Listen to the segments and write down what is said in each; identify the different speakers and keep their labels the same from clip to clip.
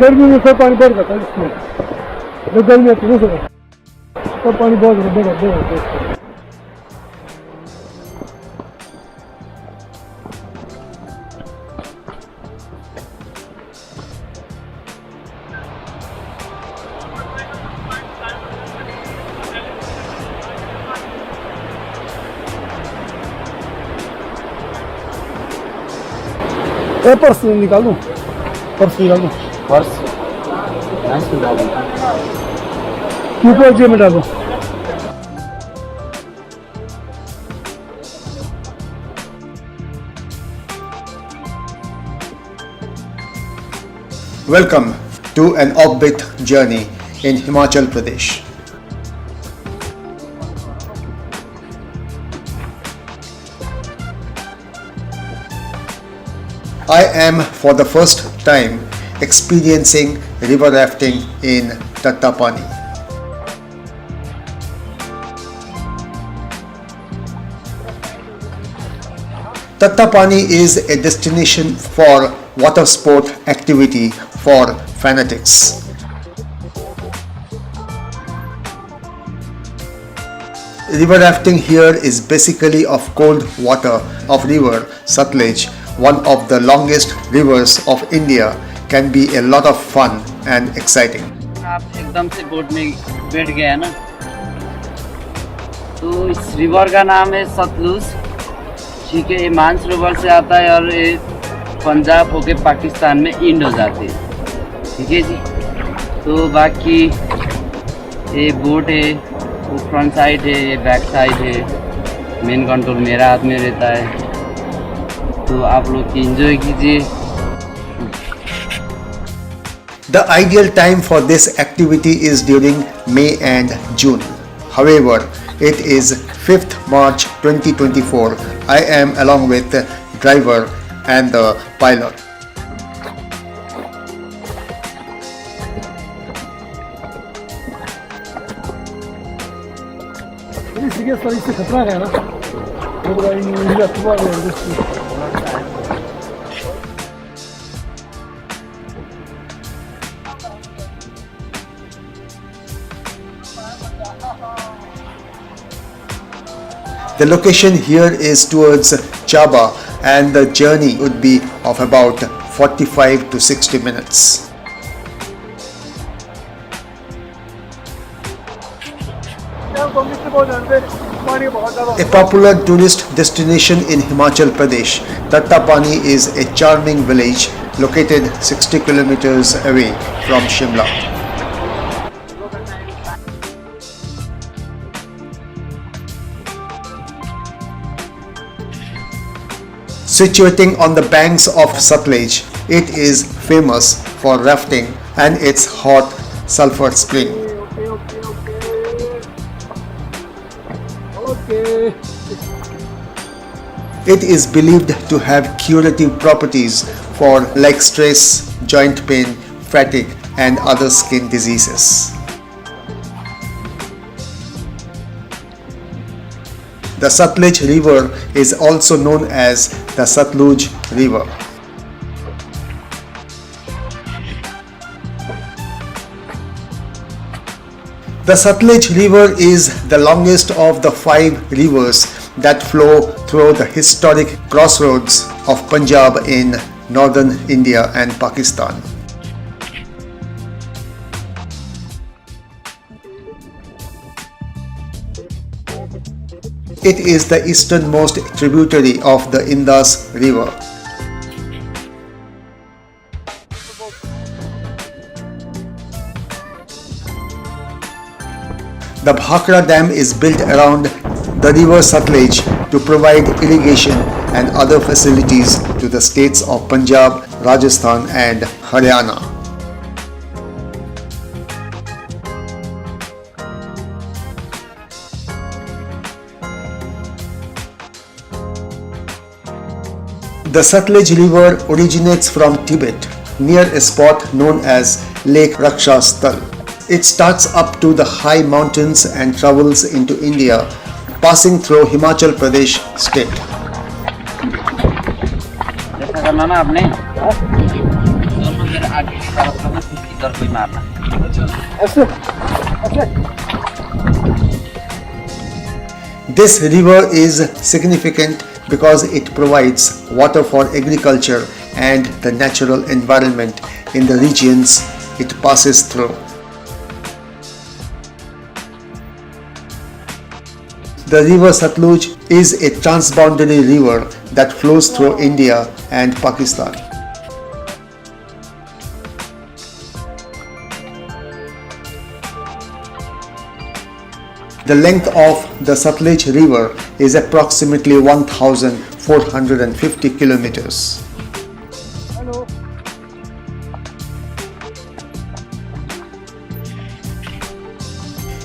Speaker 1: गर्मी में सब पानी बढ़ जाता है इसमें, जब गर्मी आती है ना तब पानी बहुत ज़्यादा बढ़ जाता है। पर्स निकाल दूँ, पर्स निकाल दूँ,
Speaker 2: पर्स डालो,
Speaker 1: ऊपर जेब में डालो।
Speaker 3: Welcome to an offbit journey in Himachal Pradesh. I am for the first time experiencing river rafting in Tattapani. Tattapani is a destination for water sport activity for fanatics. River rafting here is basically of cold water of River Sutlej, one of the longest rivers of India, can be a lot of fun and exciting.
Speaker 2: आप एकदम से boat में बैठ गए हैं ना, तो इस रिवर का नाम है सतलुज, ठीक है। ये मानसरोवर से आता है और ये पंजाब होके पाकिस्तान में इंड हो जाती है, ठीक है जी। तो बाकी ये बोट है, वो फ्रंट साइड है, ये बैक साइड है, मेन कंट्रोल मेरा हाथ में रहता है, तो आप लोग एंजॉय कीजिए।
Speaker 3: The ideal time for this activity is during May and June. However, it is 5th March 2024. I am along with the driver and the pilot.
Speaker 1: इससे खतरा है ना,
Speaker 3: The location here is towards Chaba and the journey would be of about 45 to 60 minutes. A popular tourist destination in Himachal Pradesh, Tattapani is a charming village located 60 kilometers away from Shimla. Situating on the banks of Sutlej, it is famous for rafting and its hot sulphur spring. It is believed to have curative properties for leg stress, joint pain, fatigue and other skin diseases. The Sutlej River is also known as the Sutluj River. The Sutlej River is the longest of the 5 rivers that flow through the historic crossroads of Punjab in northern India and Pakistan. It is the easternmost tributary of the Indus River. The Bhakra Dam is built around the River Sutlej to provide irrigation and other facilities to the states of Punjab, Rajasthan and Haryana. The Sutlej River originates from Tibet near a spot known as Lake Rakshastal. It starts up to the high mountains and travels into India, passing through Himachal Pradesh state.
Speaker 2: करना ना आपने दोनों इधर आगे की तरफ उधर कोई मारना।
Speaker 1: ऐसे ऐसे
Speaker 3: This river is significant because it provides water for agriculture and the natural environment in the regions it passes through. The River Sutlej is a transboundary river that flows through India and Pakistan. The length of the Sutlej River is approximately 1,450 kilometers.
Speaker 1: Hello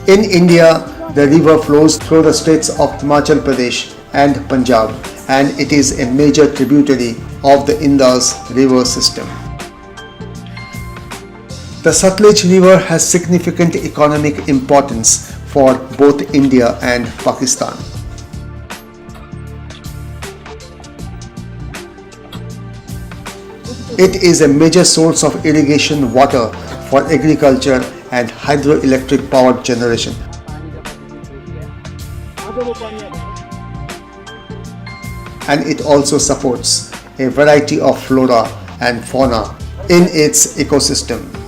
Speaker 3: In India, the river flows through the states of Himachal Pradesh and Punjab, and it is a major tributary of the Indus river system. The Sutlej River has significant economic importance for both India and Pakistan. It is a major source of irrigation water for agriculture and hydroelectric power generation.
Speaker 1: आगे वो पानी आ रहा है
Speaker 3: And it also supports a variety of flora and fauna in its ecosystem.